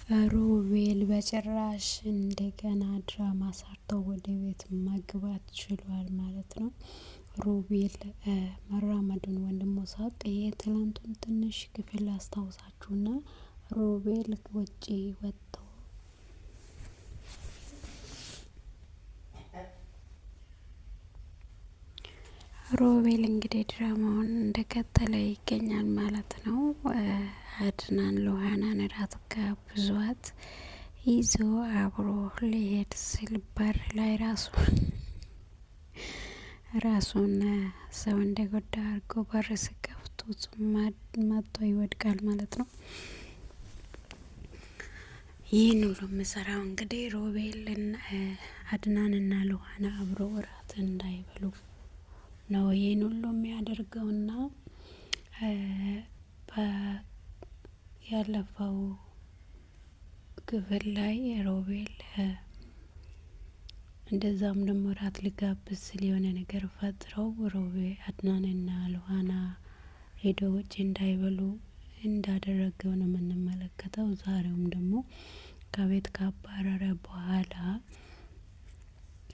ሮቤል በጭራሽ እንደገና ድራማ ሰርተው ወደ ቤት መግባት ችሏል ማለት ነው። ሮቤል መራመዱን ወንድሙ ሳቅ የትላንቱን ትንሽ ክፍል አስታውሳችሁና ሮቤል ውጪ ወጥቶ ሮቤል እንግዲህ ድራማውን እንደቀጠለ ይገኛል ማለት ነው። አድናን ሉሃናን እራት ጋብዟት ይዞ አብሮ ሊሄድ ሲል በር ላይ ራሱን ሰው እንደጎዳ አድርጎ በር ሲከፍቱት መጥቶ ይወድቃል ማለት ነው። ይህን ሁሉ የምሰራው እንግዲህ ሮቤልን አድናንና ሉሃና አብሮ እራት እንዳይበሉ ነው። ይህን ሁሉ የሚያደርገውና ያለፈው ክፍል ላይ ሮቤል እንደዛም ደግሞ እራት ሊጋብዝ ሲል የሆነ ነገር ፈጥረው ሮቤል አድናንና ሉሃና ሄዶ ውጭ እንዳይበሉ እንዳደረገው ነው የምንመለከተው። ዛሬውም ደግሞ ከቤት ካባረረ በኋላ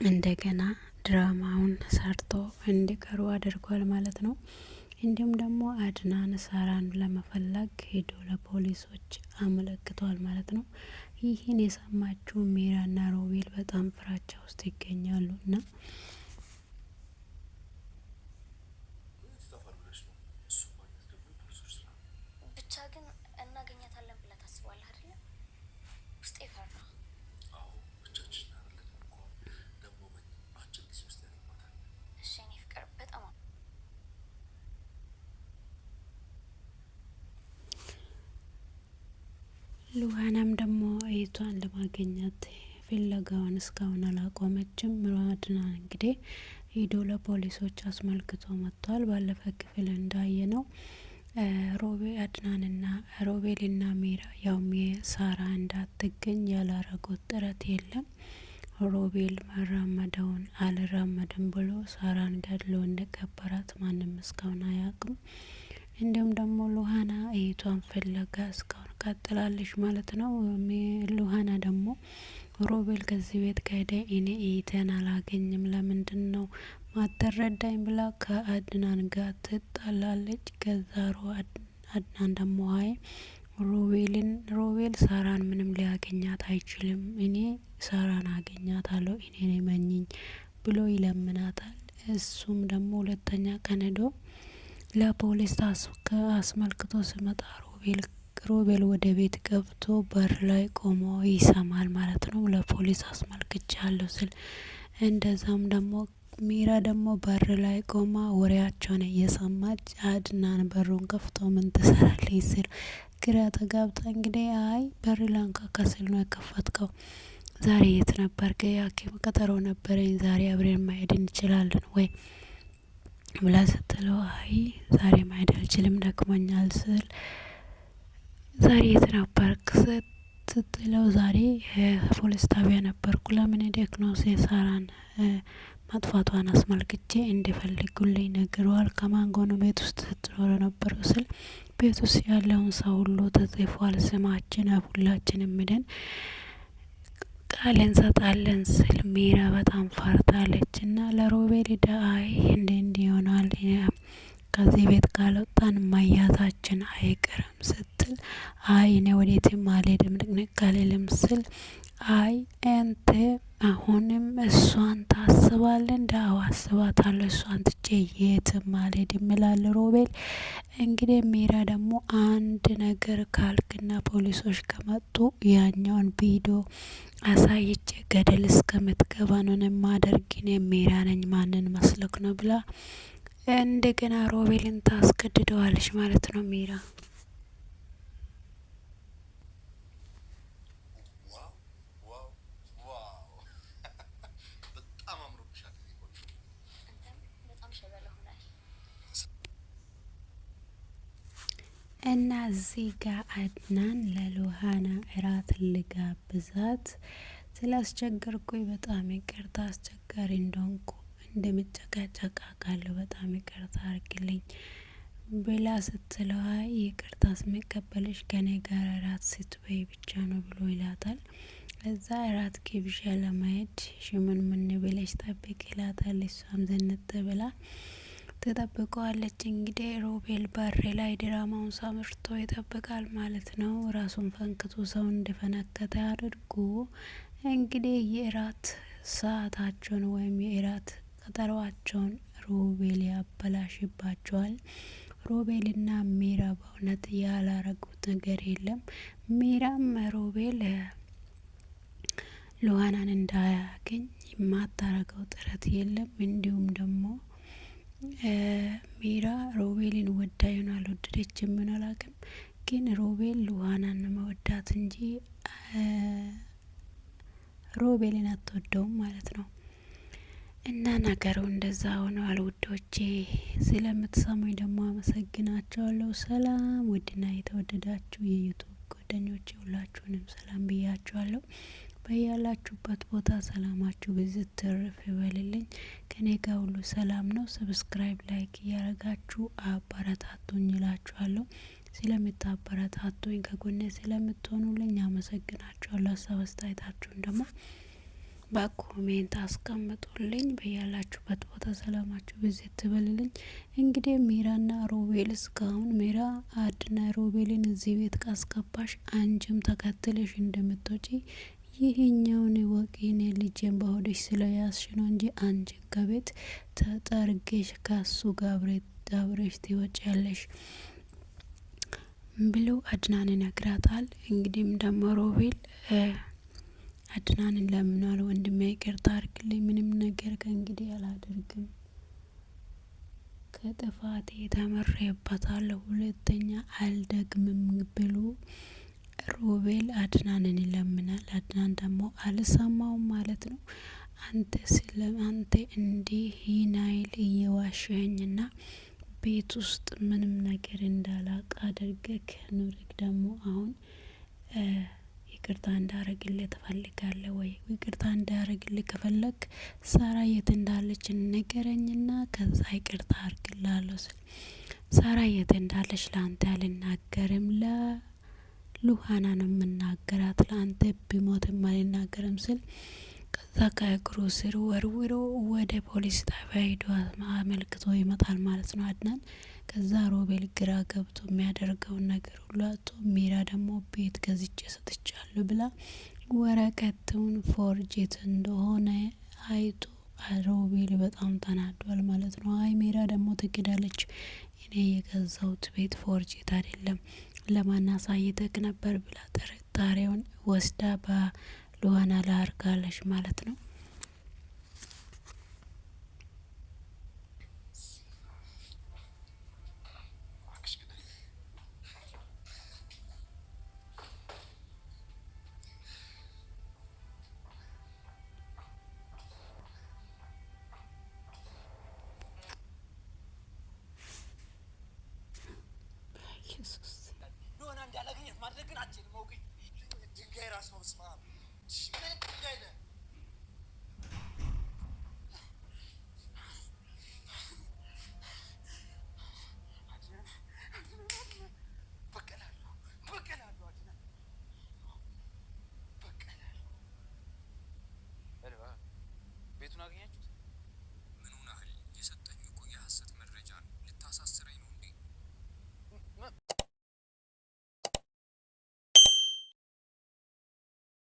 እንደገና ድራማውን ሰርቶ እንዲቀሩ አድርጓል ማለት ነው። እንዲሁም ደግሞ አድናን ሳራን ለመፈለግ ሄዶ ለፖሊሶች አመለክቷል ማለት ነው። ይህን የሰማችው ሜራና ሮቤል በጣም ፍራቻ ውስጥ ይገኛሉ እና ብቻ ግን እናገኛታለን ብለህ ታስባለህ አይደል? ውስጤ ፈራ። አዎ ብቻችን አይደለም እኮ ደግሞ አጭር ጊዜ ውስጥ ያገኛታል። እሺ እኔ ፍቅር በጣም ሉሃናም ደግሞ እህቷን ለማግኘት ፍለጋውን እስካሁን አላቆመችም። አድናን እንግዲህ ሄዶ ለፖሊሶች አስመልክቶ መጥቷል። ባለፈ ክፍል እንዳየነው ሮቤልና ሜራ ያው ሳራ እንዳትገኝ ያላረጉት ጥረት የለም። ሮቤል መራመደውን አልራመድም ብሎ ሳራን ገድሎ እንደቀበራት ማንም እስካሁን አያውቅም። እንዲሁም ደግሞ ሉሃና እህቷን ፍለጋ እስካሁን ቀጥላለች ማለት ነው። ሉሃና ደግሞ ሮቤል ከዚህ ቤት ከሄደ እኔ እህቴን አላገኝም ለምንድነው ማትረዳኝ ብላ ከአድናን ጋር ትጣላለች። ከዛ አድናን ደግሞ አይ ሮቤል ሳራን ምንም ሊያገኛት አይችልም፣ እኔ ሳራን አገኛታለሁ፣ እኔ ነኝ መኝኝ ብሎ ይለምናታል። እሱም ደግሞ ሁለተኛ ቀን ሄዶ ለፖሊስ አስመልክቶ ሲመጣ ሮቤል ወደ ቤት ገብቶ በር ላይ ቆሞ ይሰማል ማለት ነው። ለፖሊስ አስመልክቻለሁ ስል እንደዛም ደግሞ ሚራ ደግሞ በር ላይ ቆማ ወሬያቸውን እየሰማች አድናን በሩን ከፍቶ ምን ትሰራለች ስል ግራ ተጋብታ እንግዲህ አይ በር ላንኳኳ ስል ነው የከፈትከው፣ ዛሬ የት ነበርክ? የሐኪም ቀጠሮ ነበረኝ፣ ዛሬ አብረን መሄድ እንችላለን ወይ ብላ ስትለው አይ ዛሬ መሄድ አልችልም ደክሞኛል ስል ዛሬ የት ነበርክ ስትለው ዛሬ ፖሊስ ጣቢያ ነበርኩ፣ ለምን ሄደክ ነው? ሳራን መጥፋቷን አስመልክቼ እንዲፈልጉልኝ ነግረዋል። ከማን ጋር ነው ቤት ውስጥ ስትኖር ነበረው ስል ቤት ውስጥ ያለውን ሰው ሁሉ ተጽፏል፣ ስማችን ሁላችንም ሄደን ቃል እንሰጣለን ስል ሜራ በጣም ፈርታለች እና ለሮቤል አይ እንዴ ይሆናል ከዚህ ቤት ካልወጣን መያዛችን አይቀርም ስትል አይ እኔ ወዴትም አልሄድም ንቅንቅ አልልም ስል አይ አንተ አሁንም እሷን ታስባለህ? እንዳው አስባታለሁ፣ እሷን ትቼ የትም አልሄድም ይላል ሮቤል። እንግዲህ ሜራ ደግሞ አንድ ነገር ካልክና ፖሊሶች ከመጡ ያኛውን ቪዲዮ አሳይቼ ገደል እስከምትገባ ነው የማደርግ፣ እኔ ሜራ ነኝ ማንን መስለክ ነው ብላ እንደገና ሮቤልን ታስገድደዋለች ማለት ነው ሜራ። እና እዚህ ጋር አድናን ለሉሃና እራት ልጋብዛት ስላስቸገርኩኝ በጣም ይቅርታ፣ አስቸጋሪ እንደሆንኩ እንደምጨቃጨቃ ካለው በጣም ይቅርታ አርግልኝ ብላ ስትለዋ ይቅርታስ መቀበልሽ ከኔ ጋር እራት ስትበይ ብቻ ነው ብሎ ይላታል። እዛ እራት ግብዣ ለማየት ምን ብለሽ ጠብቅ ይላታል። እሷም ዝንጥ ብላ ትጠብቀዋለች። እንግዲህ ሮቤል በር ላይ ድራማውን ሳምርቶ ይጠብቃል ማለት ነው። ራሱን ፈንክቶ ሰው እንደፈነከተ አድርጎ እንግዲህ የእራት ሰዓታቸውን ወይም የእራት ቀጠሯቸውን ሮቤል ያበላሽባቸዋል። ሮቤልና ሜራ በእውነት ያላረጉት ነገር የለም። ሜራም ሮቤል ሉሃናን እንዳያገኝ የማታረገው ጥረት የለም። እንዲሁም ደግሞ ሜራ ሮቤልን ወዳ ይሆን አልወደደችም ምን አላውቅም፣ ግን ሮቤል ሉሃናን መወዳት እንጂ ሮቤልን አትወደውም ማለት ነው። እና ነገሩ እንደዛ ሆኗል ውዶቼ። ስለምትሰሙኝ ደግሞ አመሰግናቸዋለሁ። ሰላም ውድና የተወደዳችሁ የዩቱብ ጓደኞቼ ሁላችሁንም ሰላም ብያችኋለሁ። በያላችሁበት ቦታ ሰላማችሁ ብዝት ትርፍ ይበልልኝ። ከኔ ጋር ሁሉ ሰላም ነው። ሰብስክራይብ ላይክ እያረጋችሁ አበረታቱኝ እላችኋለሁ። ስለምታበረታቱኝ ከጎኔ ስለምትሆኑልኝ አመሰግናችኋለሁ። ሀሳብ አስተያየታችሁን ደግሞ በኮሜንት አስቀምጡልኝ። በያላችሁበት ቦታ ሰላማችሁ ብዝት ትበልልኝ። እንግዲህ ሜራና ሮቤል እስካሁን ሜራ አድና ሮቤልን እዚህ ቤት ካስገባሽ አንቺም ተከትለሽ እንደምትወጪ ይሄኛውን ወቂኔ ልጄን በሆድሽ ስለያዝሽ ነው እንጂ አንቺን ከቤት ተጠርገሽ ካሱ ጋር አብረሽ ትወጪያለሽ ብሎ አድናን ይነግራታል። እንግዲህም ደግሞ ሮቤል አድናንን ለምኗል። ወንድሜ ይቅርታ አድርግልኝ፣ ምንም ነገር ከእንግዲህ አላደርግም፣ ከጥፋቴ ተምሬበታለሁ፣ ሁለተኛ አልደግምም ብሎ ሮቤል አድናንን ይለምናል። አድናን ደግሞ አልሰማውም ማለት ነው። አንተ እንዲህ ናይል እየዋሸኸኝና ቤት ውስጥ ምንም ነገር እንዳላቅ አድርገህ ኑርክ ደግሞ አሁን ይቅርታ እንዳረግልህ ትፈልጋለህ ወይ? ይቅርታ እንዳረግልህ ከፈለክ ሳራ የት እንዳለች ንገረኝና ከዛ ይቅርታ አርግልሃለሁ ስል ሳራ የት እንዳለች ላንተ አልናገርም፣ ለሉሃና ነው የምናገራት፣ ላንተ ቢሞትም አልናገርም ስል ከዛ ከእግሩ ስር ወርውሮ ወደ ፖሊስ ጣቢያ ሄዶ አመልክቶ ይመጣል ማለት ነው አድናን። ከዛ ሮቤል ግራ ገብቶ የሚያደርገውን ነገር ሁሉ አቶ ሜራ ደግሞ ቤት ገዝቼ ሰጥቻለሁ ብላ ወረቀቱን ፎርጅት እንደሆነ አይቶ ሮቤል በጣም ተናዷል ማለት ነው። አይ ሜራ ደግሞ ትክዳለች፣ እኔ የገዛሁት ቤት ፎርጅት አይደለም ለማን አሳይተክ ነበር ብላ ጥርጣሬውን ወስዳ በሉሃና ላይ አርጋለች ማለት ነው። ኢየሱስ ሉሃና እንዳላገኘት ማድረግን አትችልም።